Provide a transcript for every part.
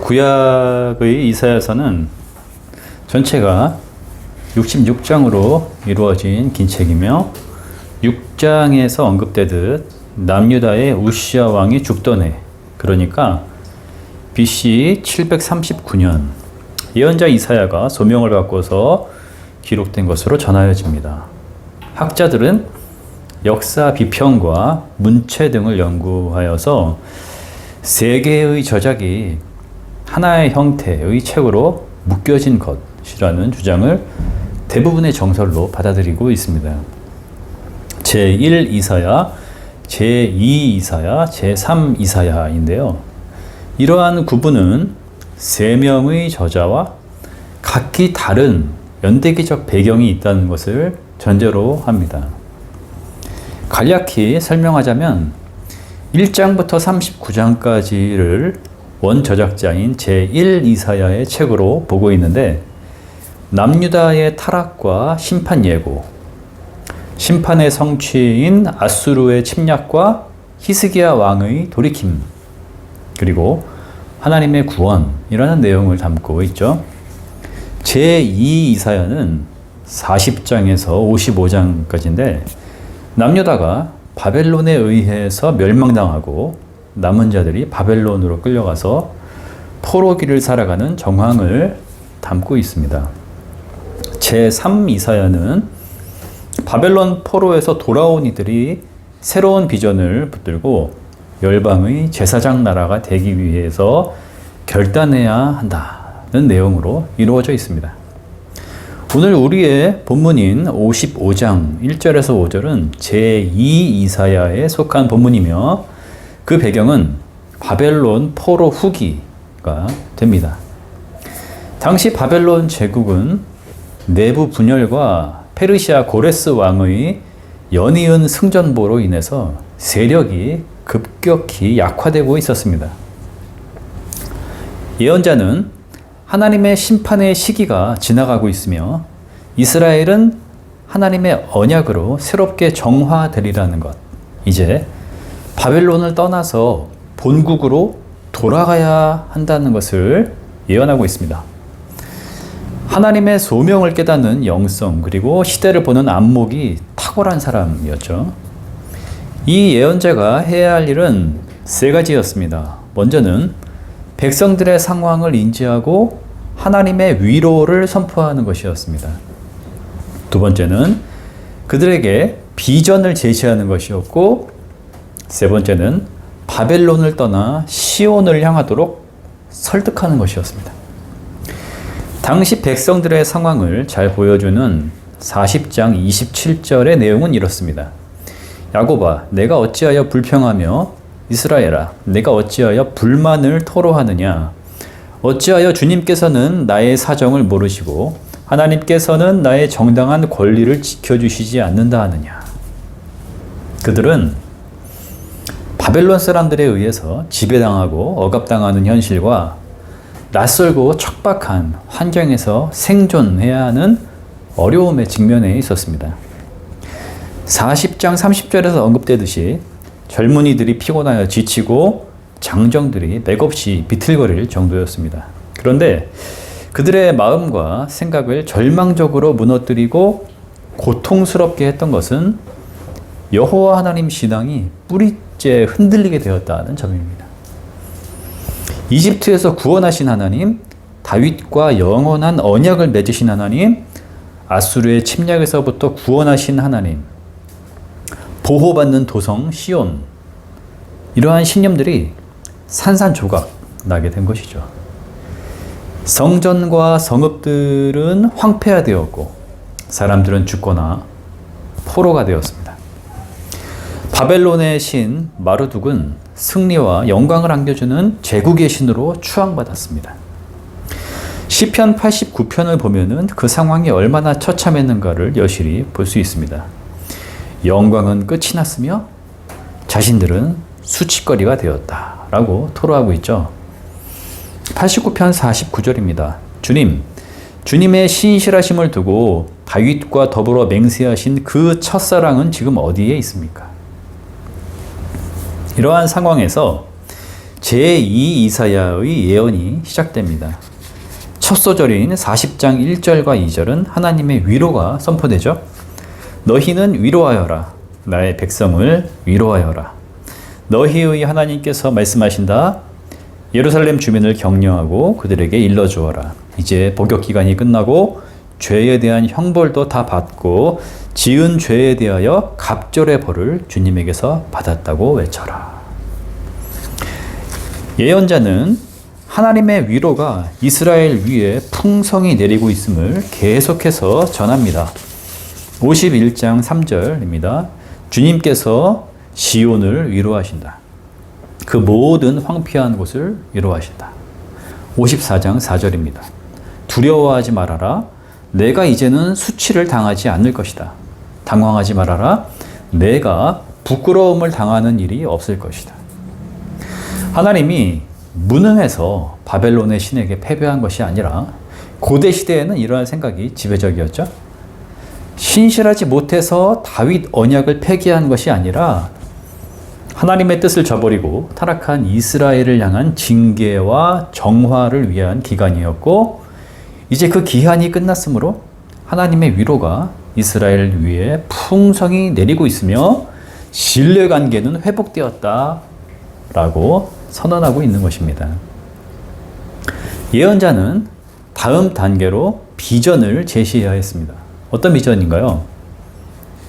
구약의 이사야서는 전체가 66장으로 이루어진 긴 책이며 6장에서 언급되듯 남유다의 우시야 왕이 죽던 해, 그러니까 BC 739년 예언자 이사야가 소명을 바꿔서 기록된 것으로 전하여집니다. 학자들은 역사 비평과 문체 등을 연구하여서 세 개의 저작이 하나의 형태의 책으로 묶여진 것이라는 주장을 대부분의 정설로 받아들이고 있습니다. 제1 이사야, 제2 이사야, 제3 이사야인데요. 이러한 구분은 세 명의 저자와 각기 다른 연대기적 배경이 있다는 것을 전제로 합니다. 간략히 설명하자면 1장부터 39장까지를 원저작자인 제1 이사야의 책으로 보고 있는데, 남유다의 타락과 심판 예고, 심판의 성취인 아수르의 침략과 히스기야 왕의 돌이킴, 그리고 하나님의 구원이라는 내용을 담고 있죠. 제2 이사야는 40장에서 55장까지인데 남유다가 바벨론에 의해서 멸망당하고 남은 자들이 바벨론으로 끌려가서 포로기를 살아가는 정황을 담고 있습니다. 제3 이사야는 바벨론 포로에서 돌아온 이들이 새로운 비전을 붙들고 열방의 제사장 나라가 되기 위해서 결단해야 한다는 내용으로 이루어져 있습니다. 오늘 우리의 본문인 55장 1절에서 5절은 제2 이사야에 속한 본문이며 그 배경은 바벨론 포로 후기가 됩니다. 당시 바벨론 제국은 내부 분열과 페르시아 고레스 왕의 연이은 승전보로 인해서 세력이 급격히 약화되고 있었습니다. 예언자는 하나님의 심판의 시기가 지나가고 있으며 이스라엘은 하나님의 언약으로 새롭게 정화되리라는 것, 이제 바벨론을 떠나서 본국으로 돌아가야 한다는 것을 예언하고 있습니다. 하나님의 소명을 깨닫는 영성, 그리고 시대를 보는 안목이 탁월한 사람이었죠. 이 예언자가 해야 할 일은 세 가지였습니다. 먼저는 백성들의 상황을 인지하고 하나님의 위로를 선포하는 것이었습니다. 두 번째는 그들에게 비전을 제시하는 것이었고, 세 번째는 바벨론을 떠나 시온을 향하도록 설득하는 것이었습니다. 당시 백성들의 상황을 잘 보여주는 40장 27절의 내용은 이렇습니다. 야곱아, 내가 어찌하여 불평하며 이스라엘아, 내가 어찌하여 불만을 토로하느냐? 어찌하여 주님께서는 나의 사정을 모르시고 하나님께서는 나의 정당한 권리를 지켜주시지 않는다 하느냐? 그들은 바벨론 사람들에 의해서 지배당하고 억압당하는 현실과 낯설고 척박한 환경에서 생존해야 하는 어려움에 직면해 있었습니다. 40장 30절에서 언급되듯이 젊은이들이 피곤하여 지치고 장정들이 맥없이 비틀거릴 정도였습니다. 그런데 그들의 마음과 생각을 절망적으로 무너뜨리고 고통스럽게 했던 것은 여호와 하나님 신앙이 뿌리째 흔들리게 되었다는 점입니다. 이집트에서 구원하신 하나님, 다윗과 영원한 언약을 맺으신 하나님, 아수르의 침략에서부터 구원하신 하나님, 보호받는 도성 시온, 이러한 신념들이 산산조각 나게 된 것이죠. 성전과 성읍들은 황폐화되었고 사람들은 죽거나 포로가 되었습니다. 바벨론의 신 마르둑은 승리와 영광을 안겨주는 제국의 신으로 추앙받았습니다. 시편 89편을 보면은 그 상황이 얼마나 처참했는가를 여실히 볼 수 있습니다. 영광은 끝이 났으며 자신들은 수치거리가 되었다라고 토로하고 있죠. 89편 49절입니다. 주님, 주님의 신실하심을 두고 다윗과 더불어 맹세하신 그 첫사랑은 지금 어디에 있습니까? 이러한 상황에서 제2 이사야의 예언이 시작됩니다. 첫 소절인 40장 1절과 2절은 하나님의 위로가 선포되죠. 너희는 위로하여라. 나의 백성을 위로하여라. 너희의 하나님께서 말씀하신다. 예루살렘 주민을 격려하고 그들에게 일러주어라. 이제 복역 기간이 끝나고 죄에 대한 형벌도 다 받고 지은 죄에 대하여 갑절의 벌을 주님에게서 받았다고 외쳐라. 예언자는 하나님의 위로가 이스라엘 위에 풍성히 내리고 있음을 계속해서 전합니다. 51장 3절입니다. 주님께서 시온을 위로하신다. 그 모든 황폐한 곳을 위로하신다. 54장 4절입니다. 두려워하지 말아라. 내가 이제는 수치를 당하지 않을 것이다. 당황하지 말아라. 내가 부끄러움을 당하는 일이 없을 것이다. 하나님이 무능해서 바벨론의 신에게 패배한 것이 아니라 고대 시대에는 이러한 생각이 지배적이었죠. 신실하지 못해서 다윗 언약을 폐기한 것이 아니라 하나님의 뜻을 저버리고 타락한 이스라엘을 향한 징계와 정화를 위한 기간이었고, 이제 그 기한이 끝났으므로 하나님의 위로가 이스라엘 위에 풍성히 내리고 있으며 신뢰관계는 회복되었다라고 선언하고 있는 것입니다. 예언자는 다음 단계로 비전을 제시해야 했습니다. 어떤 비전인가요?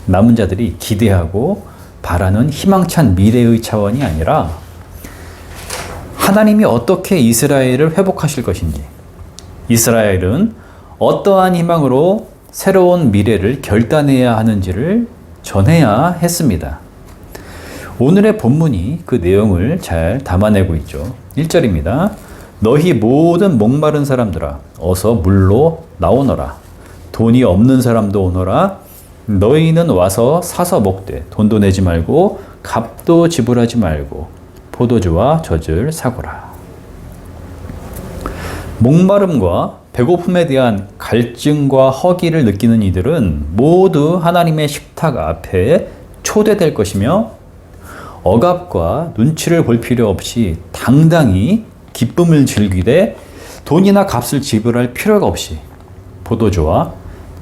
남은 자들이 기대하고 바라는 희망찬 미래의 차원이 아니라 하나님이 어떻게 이스라엘을 회복하실 것인지, 이스라엘은 어떠한 희망으로 새로운 미래를 결단해야 하는지를 전해야 했습니다. 오늘의 본문이 그 내용을 잘 담아내고 있죠. 1절입니다. 너희 모든 목마른 사람들아 어서 물로 나오너라. 돈이 없는 사람도 오너라. 너희는 와서 사서 먹되 돈도 내지 말고 값도 지불하지 말고 포도주와 젖을 사거라. 목마름과 배고픔에 대한 갈증과 허기를 느끼는 이들은 모두 하나님의 식탁 앞에 초대될 것이며 억압과 눈치를 볼 필요 없이 당당히 기쁨을 즐기되 돈이나 값을 지불할 필요가 없이 포도주와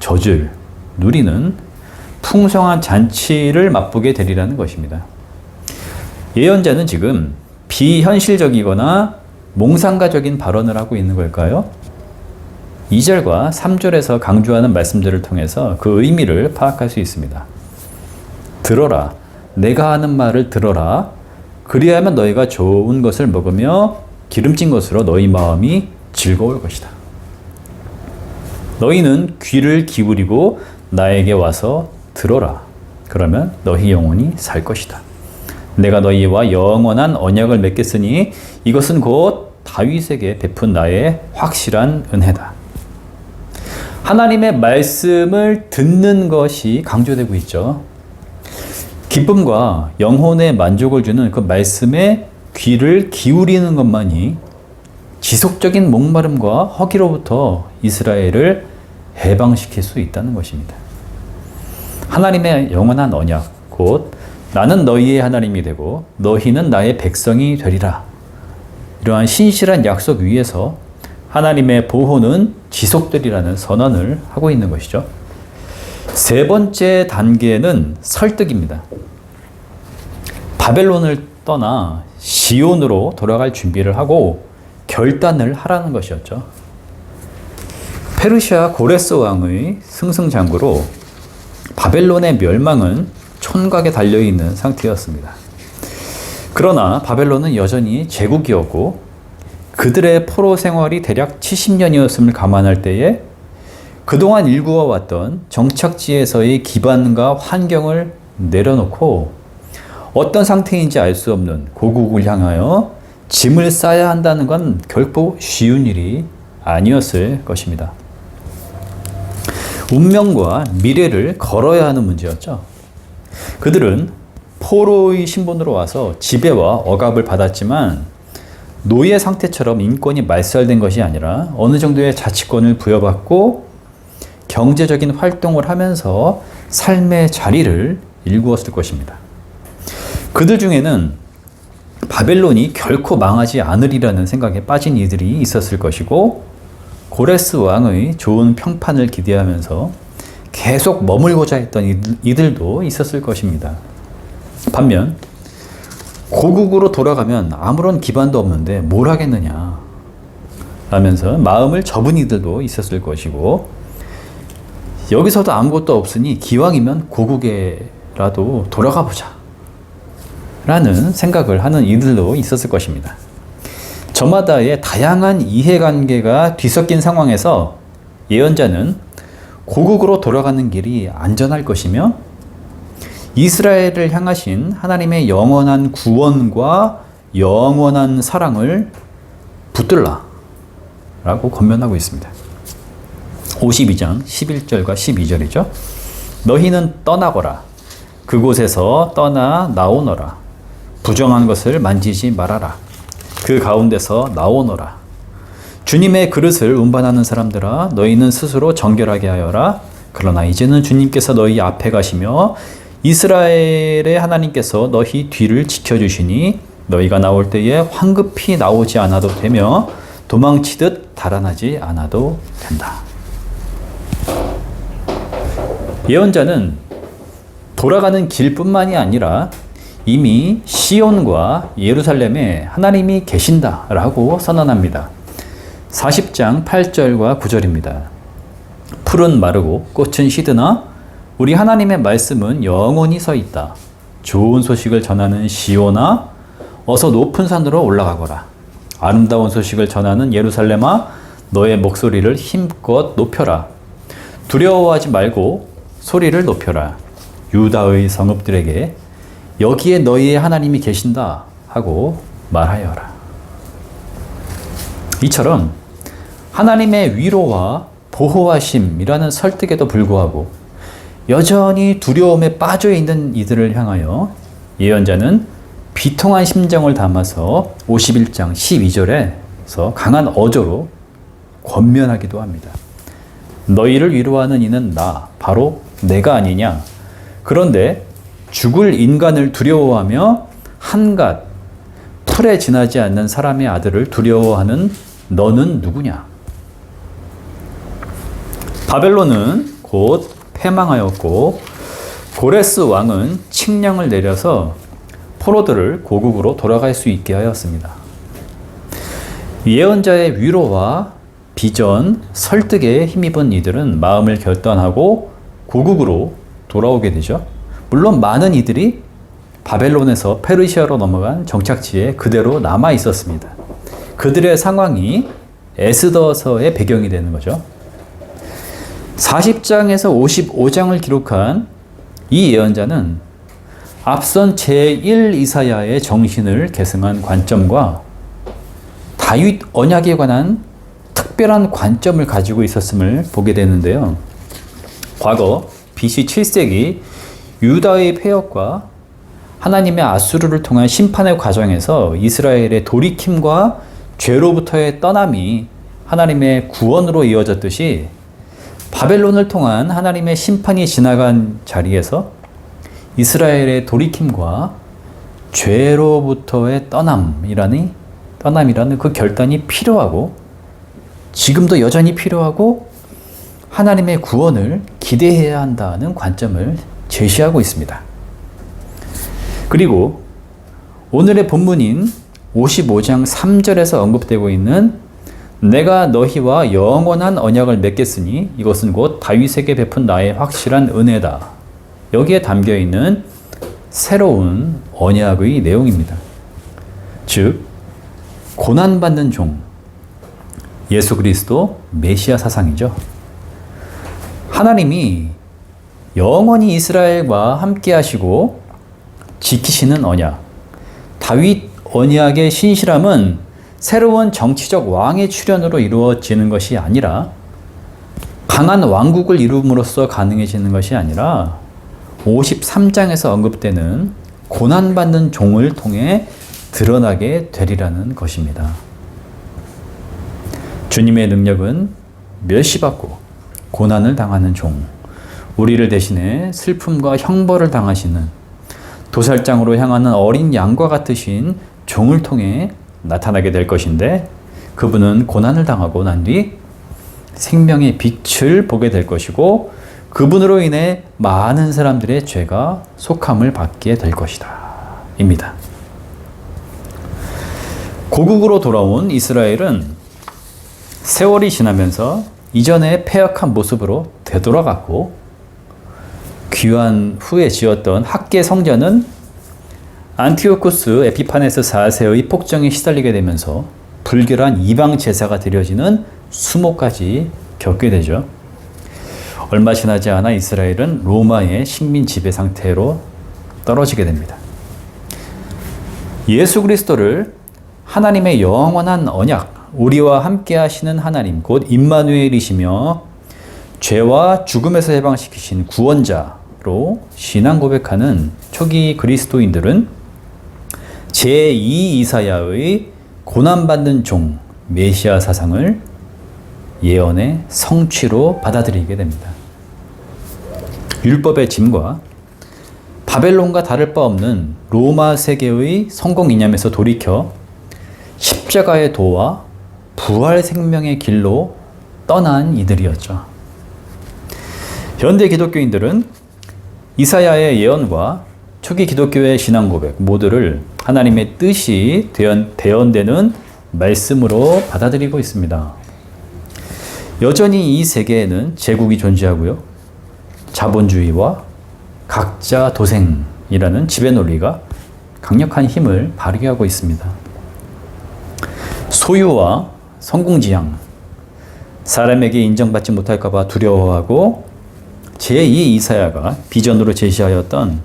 젖을 누리는 풍성한 잔치를 맛보게 되리라는 것입니다. 예언자는 지금 비현실적이거나 몽상가적인 발언을 하고 있는 걸까요? 2절과 3절에서 강조하는 말씀들을 통해서 그 의미를 파악할 수 있습니다. 들어라. 내가 하는 말을 들어라. 그리하면 너희가 좋은 것을 먹으며 기름진 것으로 너희 마음이 즐거울 것이다. 너희는 귀를 기울이고 나에게 와서 들어라. 그러면 너희 영혼이 살 것이다. 내가 너희와 영원한 언약을 맺겠으니 이것은 곧 다윗에게 베푼 나의 확실한 은혜다. 하나님의 말씀을 듣는 것이 강조되고 있죠. 기쁨과 영혼의 만족을 주는 그 말씀에 귀를 기울이는 것만이 지속적인 목마름과 허기로부터 이스라엘을 해방시킬 수 있다는 것입니다. 하나님의 영원한 언약, 곧 나는 너희의 하나님이 되고 너희는 나의 백성이 되리라. 이러한 신실한 약속 위에서 하나님의 보호는 지속되리라는 선언을 하고 있는 것이죠. 세 번째 단계는 설득입니다. 바벨론을 떠나 시온으로 돌아갈 준비를 하고 결단을 하라는 것이었죠. 페르시아 고레스 왕의 승승장구로 바벨론의 멸망은 촌각에 달려있는 상태였습니다. 그러나 바벨론은 여전히 제국이었고 그들의 포로 생활이 대략 70년이었음을 감안할 때에 그동안 일구어왔던 정착지에서의 기반과 환경을 내려놓고 어떤 상태인지 알 수 없는 고국을 향하여 짐을 싸야 한다는 건 결코 쉬운 일이 아니었을 것입니다. 운명과 미래를 걸어야 하는 문제였죠. 그들은 포로의 신분으로 와서 지배와 억압을 받았지만 노예 상태처럼 인권이 말살된 것이 아니라 어느 정도의 자치권을 부여받고 경제적인 활동을 하면서 삶의 자리를 일구었을 것입니다. 그들 중에는 바벨론이 결코 망하지 않으리라는 생각에 빠진 이들이 있었을 것이고, 고레스 왕의 좋은 평판을 기대하면서 계속 머물고자 했던 이들도 있었을 것입니다. 반면 고국으로 돌아가면 아무런 기반도 없는데 뭘 하겠느냐 라면서 마음을 접은 이들도 있었을 것이고, 여기서도 아무것도 없으니 기왕이면 고국에라도 돌아가 보자 라는 생각을 하는 이들도 있었을 것입니다. 저마다의 다양한 이해관계가 뒤섞인 상황에서 예언자는 고국으로 돌아가는 길이 안전할 것이며, 이스라엘을 향하신 하나님의 영원한 구원과 영원한 사랑을 붙들라 라고 권면하고 있습니다. 52장 11절과 12절이죠. 너희는 떠나거라. 그곳에서 떠나 나오너라. 부정한 것을 만지지 말아라. 그 가운데서 나오너라. 주님의 그릇을 운반하는 사람들아, 너희는 스스로 정결하게 하여라. 그러나 이제는 주님께서 너희 앞에 가시며 이스라엘의 하나님께서 너희 뒤를 지켜주시니 너희가 나올 때에 황급히 나오지 않아도 되며 도망치듯 달아나지 않아도 된다. 예언자는 돌아가는 길뿐만이 아니라 이미 시온과 예루살렘에 하나님이 계신다라고 선언합니다. 40장 8절과 9절입니다. 풀은 마르고 꽃은 시드나 우리 하나님의 말씀은 영원히 서 있다. 좋은 소식을 전하는 시온아, 어서 높은 산으로 올라가거라. 아름다운 소식을 전하는 예루살렘아, 너의 목소리를 힘껏 높여라. 두려워하지 말고 소리를 높여라. 유다의 성읍들에게 여기에 너희의 하나님이 계신다 하고 말하여라. 이처럼 하나님의 위로와 보호하심이라는 설득에도 불구하고 여전히 두려움에 빠져 있는 이들을 향하여 예언자는 비통한 심정을 담아서 51장 12절에서 강한 어조로 권면하기도 합니다. 너희를 위로하는 이는 나, 바로 내가 아니냐. 그런데 죽을 인간을 두려워하며 한갓 풀에 지나지 않는 사람의 아들을 두려워하는 너는 누구냐? 바벨론은 곧 패망하였고 고레스 왕은 칙령을 내려서 포로들을 고국으로 돌아갈 수 있게 하였습니다. 예언자의 위로와 비전, 설득에 힘입은 이들은 마음을 결단하고 고국으로 돌아오게 되죠. 물론 많은 이들이 바벨론에서 페르시아로 넘어간 정착지에 그대로 남아 있었습니다. 그들의 상황이 에스더서의 배경이 되는 거죠. 40장에서 55장을 기록한 이 예언자는 앞선 제1 이사야의 정신을 계승한 관점과 다윗 언약에 관한 특별한 관점을 가지고 있었음을 보게 되는데요. 과거 BC 7세기 유다의 폐역과 하나님의 아수르를 통한 심판의 과정에서 이스라엘의 돌이킴과 죄로부터의 떠남이 하나님의 구원으로 이어졌듯이 바벨론을 통한 하나님의 심판이 지나간 자리에서 이스라엘의 돌이킴과 죄로부터의 떠남이라는 그 결단이 필요하고 지금도 여전히 필요하고 하나님의 구원을 기대해야 한다는 관점을 제시하고 있습니다. 그리고 오늘의 본문인 55장 3절에서 언급되고 있는 내가 너희와 영원한 언약을 맺겠으니 이것은 곧 다윗에게 베푼 나의 확실한 은혜다. 여기에 담겨있는 새로운 언약의 내용입니다. 즉 고난받는 종, 예수 그리스도 메시아 사상이죠. 하나님이 영원히 이스라엘과 함께 하시고 지키시는 언약, 다윗 언약의 신실함은 새로운 정치적 왕의 출현으로 이루어지는 것이 아니라 강한 왕국을 이룸으로써 가능해지는 것이 아니라 53장에서 언급되는 고난받는 종을 통해 드러나게 되리라는 것입니다. 주님의 능력은 멸시받고 고난을 당하는 종, 우리를 대신해 슬픔과 형벌을 당하시는 도살장으로 향하는 어린 양과 같으신 종을 통해 나타나게 될 것인데 그분은 고난을 당하고 난 뒤 생명의 빛을 보게 될 것이고 그분으로 인해 많은 사람들의 죄가 속함을 받게 될 것이다. 입니다. 고국으로 돌아온 이스라엘은 세월이 지나면서 이전의 패역한 모습으로 되돌아갔고 귀환 후에 지었던 학계 성전은 안티오쿠스 에피파네스 4세의 폭정에 시달리게 되면서 불결한 이방 제사가 드려지는 수모까지 겪게 되죠. 얼마 지나지 않아 이스라엘은 로마의 식민 지배 상태로 떨어지게 됩니다. 예수 그리스도를 하나님의 영원한 언약, 우리와 함께 하시는 하나님, 곧 임마누엘이시며 죄와 죽음에서 해방시키신 구원자로 신앙 고백하는 초기 그리스도인들은 제2 이사야의 고난받는 종 메시아 사상을 예언의 성취로 받아들이게 됩니다. 율법의 짐과 바벨론과 다를 바 없는 로마 세계의 성공 이념에서 돌이켜 십자가의 도와 부활 생명의 길로 떠난 이들이었죠. 현대 기독교인들은 이사야의 예언과 초기 기독교의 신앙 고백 모두를 하나님의 뜻이 대언되는 말씀으로 받아들이고 있습니다. 여전히 이 세계에는 제국이 존재하고요. 자본주의와 각자 도생이라는 지배 논리가 강력한 힘을 발휘하고 있습니다. 소유와 성공지향, 사람에게 인정받지 못할까 봐 두려워하고 제2 이사야가 비전으로 제시하였던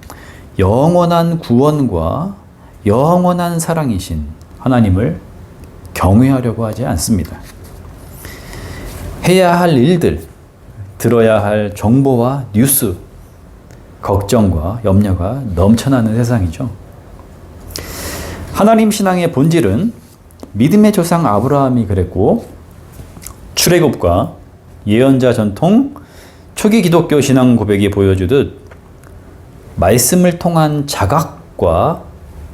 영원한 구원과 영원한 사랑이신 하나님을 경외하려고 하지 않습니다. 해야 할 일들, 들어야 할 정보와 뉴스, 걱정과 염려가 넘쳐나는 세상이죠. 하나님 신앙의 본질은 믿음의 조상 아브라함이 그랬고 출애굽과 예언자 전통, 초기 기독교 신앙 고백이 보여주듯 말씀을 통한 자각과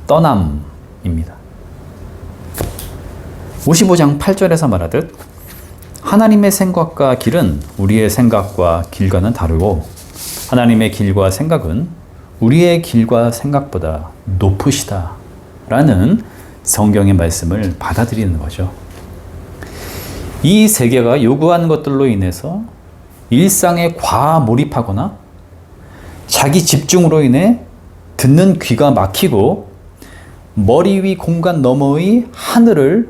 떠남입니다. 55장 8절에서 말하듯 하나님의 생각과 길은 우리의 생각과 길과는 다르고 하나님의 길과 생각은 우리의 길과 생각보다 높으시다 라는 성경의 말씀을 받아들이는 거죠. 이 세계가 요구하는 것들로 인해서 일상에 과몰입하거나 자기 집중으로 인해 듣는 귀가 막히고 머리 위 공간 너머의 하늘을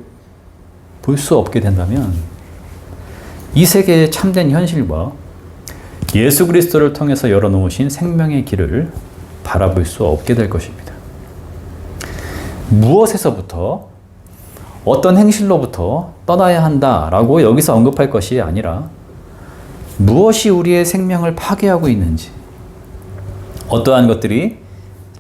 볼 수 없게 된다면 이 세계의 참된 현실과 예수 그리스도를 통해서 열어놓으신 생명의 길을 바라볼 수 없게 될 것입니다. 무엇에서부터 어떤 행실로부터 떠나야 한다라고 여기서 언급할 것이 아니라 무엇이 우리의 생명을 파괴하고 있는지, 어떠한 것들이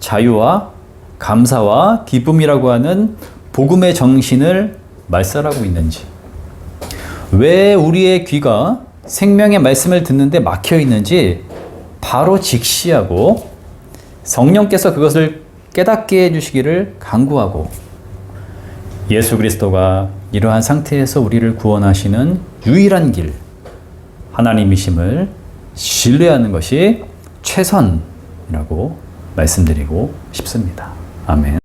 자유와 감사와 기쁨이라고 하는 복음의 정신을 말살하고 있는지, 왜 우리의 귀가 생명의 말씀을 듣는데 막혀 있는지 바로 직시하고 성령께서 그것을 깨닫게 해주시기를 간구하고 예수 그리스도가 이러한 상태에서 우리를 구원하시는 유일한 길, 하나님이심을 신뢰하는 것이 최선이라고 말씀드리고 싶습니다. 아멘.